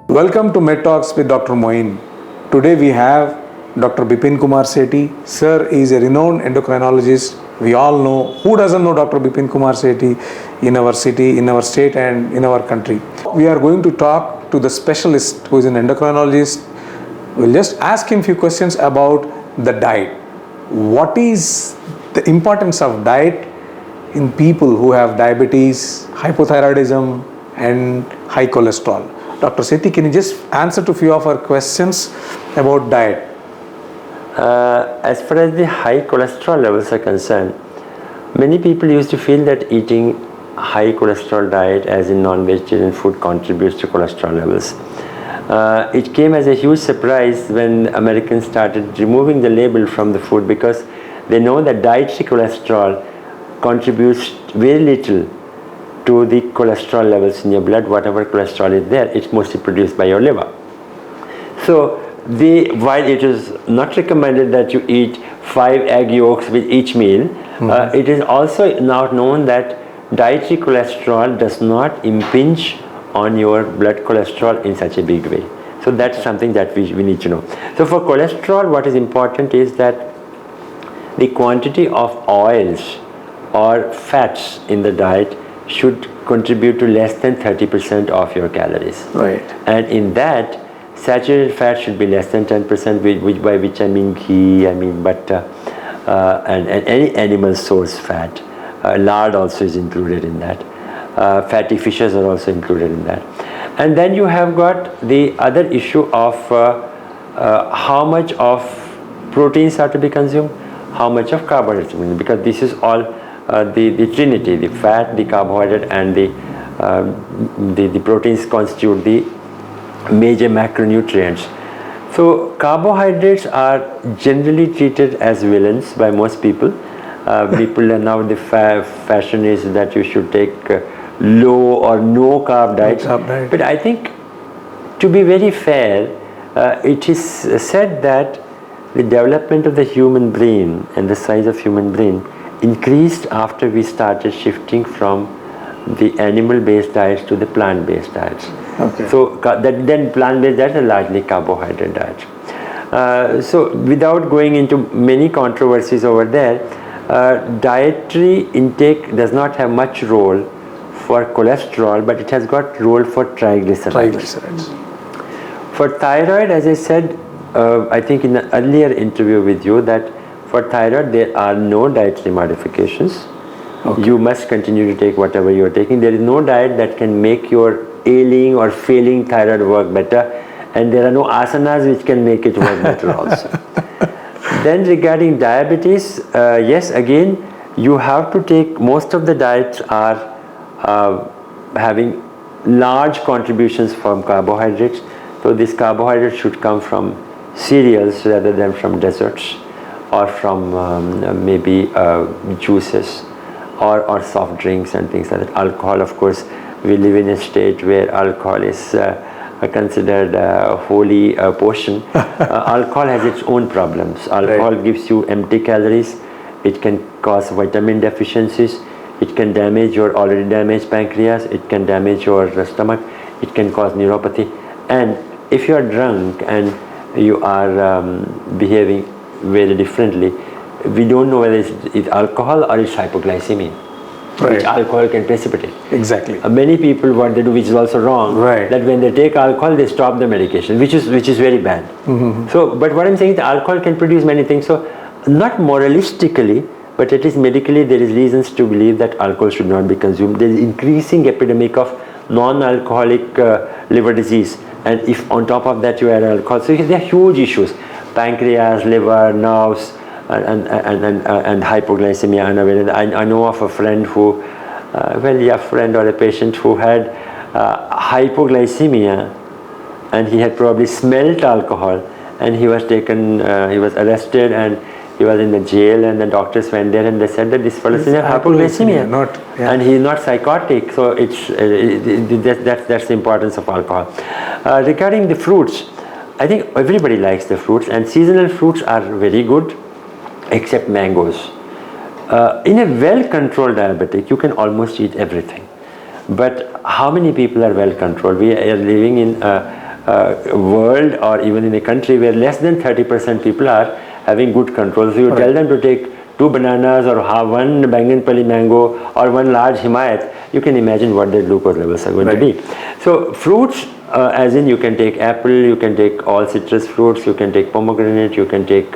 Welcome to Med Talks with Dr. Moin. Today we have Dr. Bipin Kumar Sethi. Sir is a renowned endocrinologist. We all know, who doesn't know Dr. Bipin Kumar Sethi in our city, in our state and in our country. We are going to talk to the specialist who is an endocrinologist. We'll just ask him few questions about the diet. What is the importance of diet in people who have diabetes, hypothyroidism and high cholesterol? Dr. Sethi, can you just answer to few of our questions about diet? As far as the high cholesterol levels are concerned, many people used to feel that eating high cholesterol diet as in non-vegetarian food contributes to cholesterol levels. It came as a huge surprise when Americans started removing the label from the food, because they know that dietary cholesterol contributes very little to the cholesterol levels in your blood. Whatever cholesterol is there, it's mostly produced by your liver. So while it is not recommended that you eat 5 egg yolks with each meal, it is also now known that dietary cholesterol does not impinge on your blood cholesterol in such a big way. So that's something that we need to know. So for cholesterol, what is important is that the quantity of oils or fats in the diet should contribute to less than 30% of your calories. Right. And in that, saturated fat should be less than 10%, by which I mean ghee, I mean butter, and any animal source fat. Lard also is included in that. Fatty fishes are also included in that. And then you have got the other issue of how much of proteins are to be consumed, how much of carbohydrates, because this is all the trinity, the fat, the carbohydrate and the proteins constitute the major macronutrients. So carbohydrates are generally treated as villains by most people. People are now, the fashion is that you should take low or no carb diet. But I think, to be very fair, it is said that the development of the human brain and the size of human brain increased after we started shifting from the animal-based diets to the plant-based diets. Okay. So then plant-based diets are largely carbohydrate diets. So without going into many controversies over there, dietary intake does not have much role for cholesterol, but it has got role for triglycerides. For thyroid, as I said, I think in an earlier interview with you, that for thyroid there are no dietary modifications. Okay. You must continue to take whatever you are taking. There is no diet that can make your ailing or failing thyroid work better, and there are no asanas which can make it work better also. Then regarding diabetes, yes, again, you have to take, most of the diets are having large contributions from carbohydrates. So this carbohydrate should come from cereals rather than from desserts, or from maybe juices or soft drinks and things like that. Alcohol, of course, we live in a state where alcohol is considered a holy potion. Alcohol has its own problems. Alcohol gives you empty calories. It can cause vitamin deficiencies. It can damage your already damaged pancreas. It can damage your stomach. It can cause neuropathy. And if you are drunk and you are behaving very differently, we don't know whether it's alcohol or it's hypoglycemia, which alcohol can precipitate. Exactly. Many people, what they do, which is also wrong, that when they take alcohol, they stop the medication, which is very bad. So, but what I'm saying is that alcohol can produce many things. So, not moralistically, but at least medically, there is reasons to believe that alcohol should not be consumed. There is increasing epidemic of non-alcoholic liver disease, and if on top of that you add alcohol, so there are huge issues: pancreas, liver, nerves, and hypoglycemia. I know of a friend who, friend or a patient who had hypoglycemia, and he had probably smelt alcohol, and he was taken, he was arrested, and he was in the jail, and the doctors went there and they said that this fellow is hypoglycemia, and he is not psychotic. So that's the importance of alcohol. Regarding the fruits, I think everybody likes the fruits, and seasonal fruits are very good, except mangoes. In a well-controlled diabetic, you can almost eat everything. But how many people are well controlled? We are living in world or even in a country where less than 30% people are having good control. So you tell them to take 2 bananas or have 1 Banganpalli mango or 1 large Himayat, you can imagine what their glucose levels are going to be. So fruits, as in you can take apple, you can take all citrus fruits, you can take pomegranate, you can take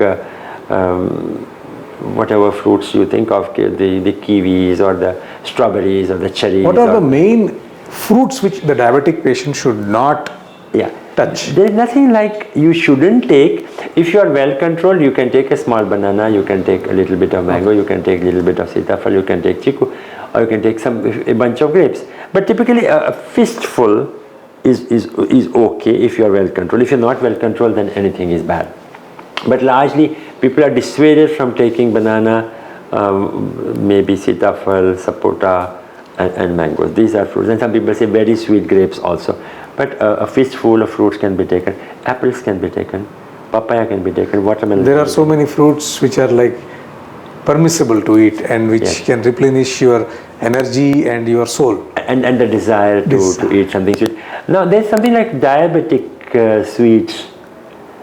whatever fruits you think of, the kiwis or the strawberries or the cherries. What are the main fruits which the diabetic patient should not touch? There is nothing like you shouldn't take. If you are well controlled, you can take a small banana, you can take a little bit of mango, you can take a little bit of sitafal, you can take chiku, or you can take a bunch of grapes. But typically a fistful is okay if you are well controlled. If you are not well controlled, then anything is bad. But largely people are dissuaded from taking banana, maybe sitafal, sapota, and mangoes. These are fruits. And some people say very sweet grapes also. But a fistful of fruits can be taken. Apples can be taken. Papaya can be taken. Watermelon. There are so many fruits which are like permissible to eat and which can replenish your energy and your soul. And the desire to eat something sweet. Now there's something like diabetic sweets.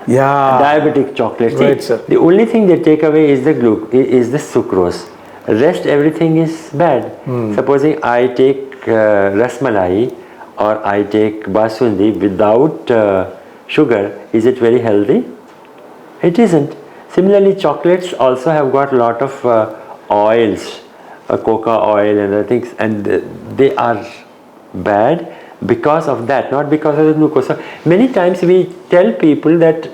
Diabetic chocolate. Right, sir. The only thing they take away is the sucrose. Rest everything is bad. Supposing I take rasmalai or I take basundi without sugar, is it very healthy? It isn't. Similarly, chocolates also have got a lot of oils, coca oil and other things, and they are bad because of that, not because of the glucose. So many times we tell people that,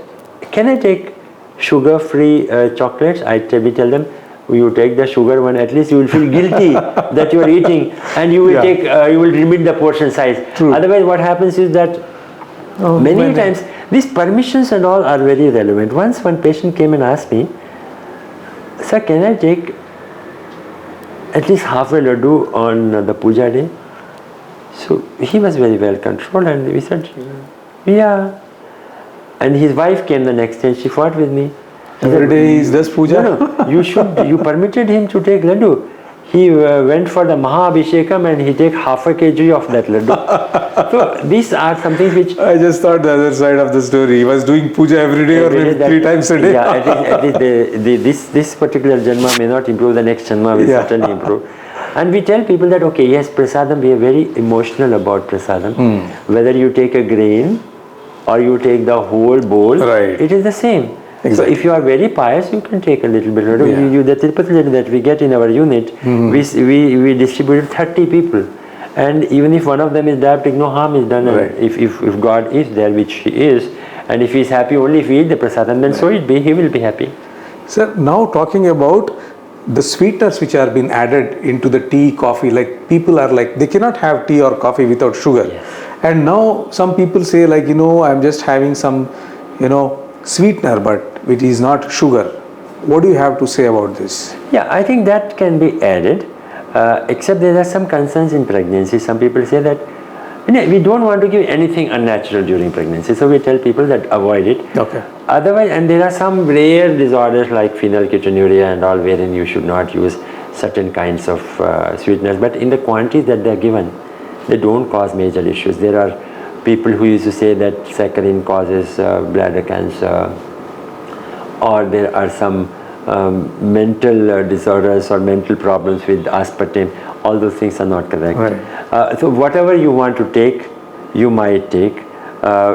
can I take sugar-free chocolates? We tell them, you take the sugar one, at least you will feel guilty that you are eating, and you will take, you will limit the portion size. True. Otherwise, what happens is that many times these permissions and all are very relevant. Once one patient came and asked me, sir, can I take at least half a laddu on the puja day? So he was very well controlled, and we said, yeah. And his wife came the next day, she fought with me. Every day is this puja? No, you permitted him to take laddu. He went for the Maha Abhishekam and he take half a kg of that laddu. So these are something which... I just thought the other side of the story. He was doing puja every day or maybe 3 times a day. Yeah, at least this particular janma may not improve, the next janma will certainly improve. And we tell people that, okay, yes, prasadam, we are very emotional about prasadam. Whether you take a grain or you take the whole bowl, it is the same. Exactly. So if you are very pious, you can take a little bit. The Tirupati laddu that we get in our unit, we distributed 30 people. And even if one of them is diabetic, no harm is done. If God is there, which He is, and if He is happy only if we eat the prasadam, then so it be, He will be happy. Sir, now talking about the sweeteners which are being added into the tea, coffee, like people are like, they cannot have tea or coffee without sugar. And now some people say like, I'm just having some, sweetener, but it is not sugar. What do you have to say about this? Yeah, I think that can be added, except there are some concerns in pregnancy. Some people say that we don't want to give anything unnatural during pregnancy, so we tell people that avoid it. Okay. Otherwise, and there are some rare disorders like phenylketonuria and all, wherein you should not use certain kinds of sweeteners, but in the quantities that they are given, they don't cause major issues. There are people who used to say that saccharin causes bladder cancer, or there are some mental disorders or mental problems with aspartame. All those things are not correct. So whatever you want to take, you might take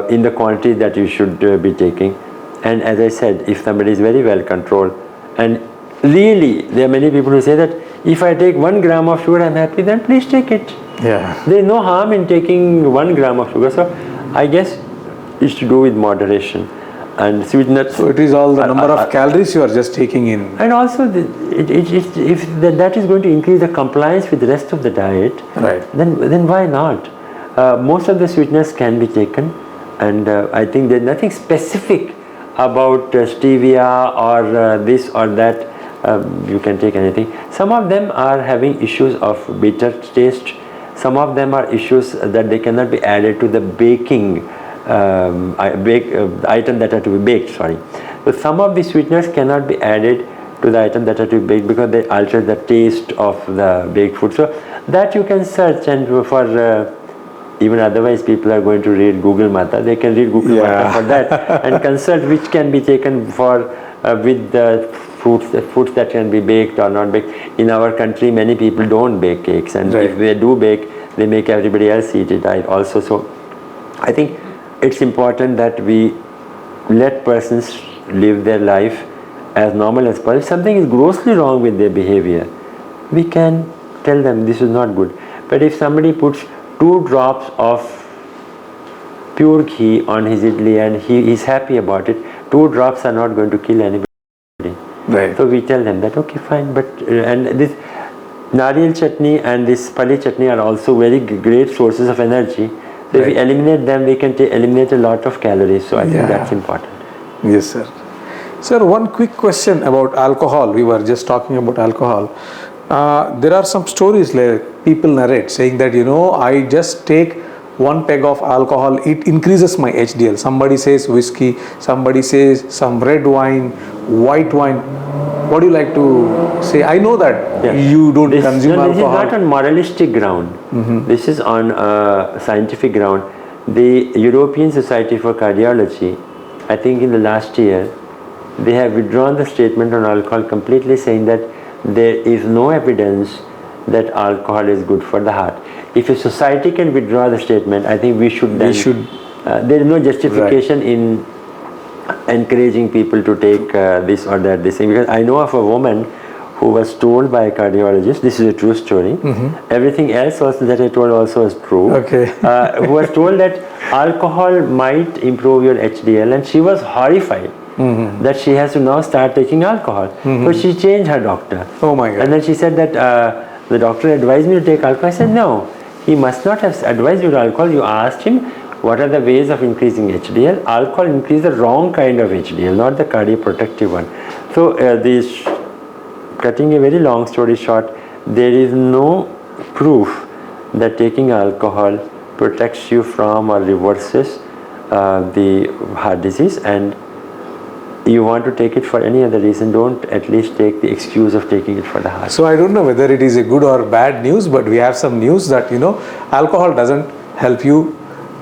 in the quantity that you should be taking. And as I said, if somebody is very well controlled, and really there are many people who say that if I take 1 gram of sugar, I'm happy, then please take it. There is no harm in taking 1 gram of sugar. So I guess it's to do with moderation. And sweeteners. So it is all the number of calories you are just taking in. And also, if that is going to increase the compliance with the rest of the diet, then why not? Most of the sweeteners can be taken, and I think there's nothing specific about stevia or this or that. You can take anything. Some of them are having issues of bitter taste. Some of them are issues that they cannot be added to the baking item that are to be baked. So some of the sweeteners cannot be added to the item that are to be baked because they alter the taste of the baked food. So that you can search, and for even otherwise people are going to read Google Mata. They can read Google Mata for that and consult which can be taken for with the foods that can be baked or not baked. In our country, many people don't bake cakes, and if they do bake, they make everybody else eat it also. So I think it's important that we let persons live their life as normal as possible. If something is grossly wrong with their behavior, we can tell them this is not good. But if somebody puts 2 drops of pure ghee on his idli and he is happy about it, 2 drops are not going to kill anybody. Right. So we tell them that okay, fine, but and this nariyal chutney and this pali chutney are also very great sources of energy. So if we eliminate them, we can eliminate a lot of calories. So I think that's important. Yes, sir. Sir, one quick question about alcohol. We were just talking about alcohol. There are some stories like people narrate saying that, I just take 1 peg of alcohol, it increases my HDL. Somebody says whiskey, somebody says some red wine, white wine. What do you like to say? I know that you don't consume alcohol. This is not on moralistic ground. This is on scientific ground. The European Society for Cardiology, I think in the last year, they have withdrawn the statement on alcohol completely, saying that there is no evidence that alcohol is good for the heart. If a society can withdraw the statement, I think we should then... there is no justification in encouraging people to take this or that thing, because I know of a woman who was told by a cardiologist, this is a true story, everything else also that I told also was true, who was told that alcohol might improve your HDL, and she was horrified that she has to now start taking alcohol. So she changed her doctor. Oh my God. And then she said that the doctor advised me to take alcohol. I said no, he must not have advised you to alcohol. You asked him what are the ways of increasing HDL. Alcohol increases the wrong kind of HDL, not the cardioprotective one. So cutting a very long story short, there is no proof that taking alcohol protects you from or reverses the heart disease, and you want to take it for any other reason, don't at least take the excuse of taking it for the heart. So I don't know whether it is a good or bad news, but we have some news that alcohol doesn't help you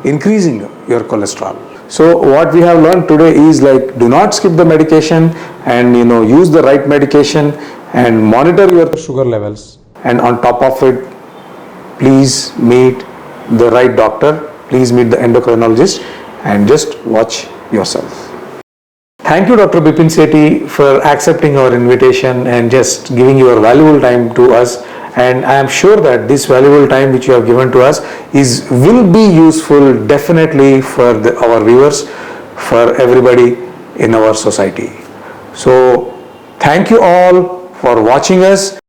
increasing your cholesterol. So what we have learned today is do not skip the medication, and use the right medication and monitor your sugar levels, and on top of it, please meet the right doctor, please meet the endocrinologist, and just watch yourself. Thank you, Dr. Bipin Sethi, for accepting our invitation and just giving your valuable time to us. And I am sure that this valuable time which you have given to us will be useful definitely for our viewers, for everybody in our society. So thank you all for watching us.